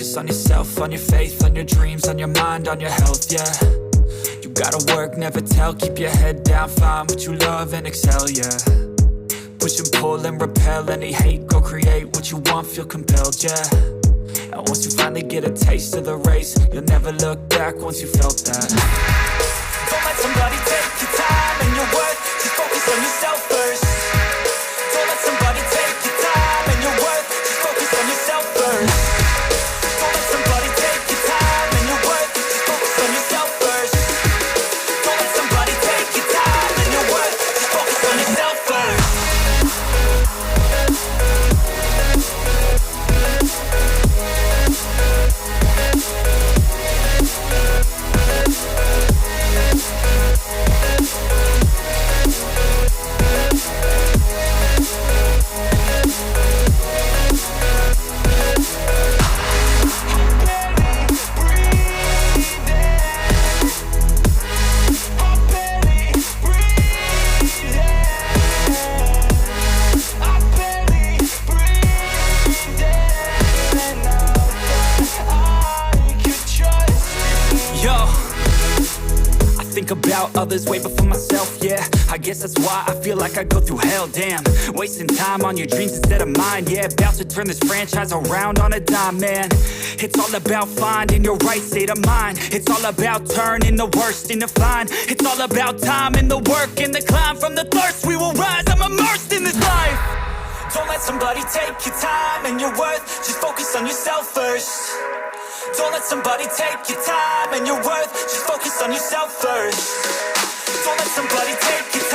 focus on yourself, on your faith, on your dreams, on your mind, on your health, yeah. You gotta work, never tell, keep your head down, find what you love and excel, yeah. Push and pull and repel any hate, go create what you want, feel compelled, yeah. And once you finally get a taste of the race, you'll never look back once you felt that. Don't let somebody take your time and your worth, just focus on yourself first. Don't let somebody take your time and your worth, just focus on yourself first. Don't let somebody take your time and your worth, just focus on yourself first. Don't let somebody take your time and your worth, just focus on yourself first. About others way before myself, yeah. I guess that's why I feel like I go through hell, damn. Wasting time on your dreams instead of mine, yeah. About to turn this franchise around on a dime, man. It's all about finding your right state of mind. It's all about turning the worst into fine. It's all about time and the work and the climb. From the thirst we will rise, I'm immersed in this life. Don't let somebody take your time and your worth, just focus on yourself first. Don't let somebody take your time and your worth, just focus on yourself first. Don't let somebody take your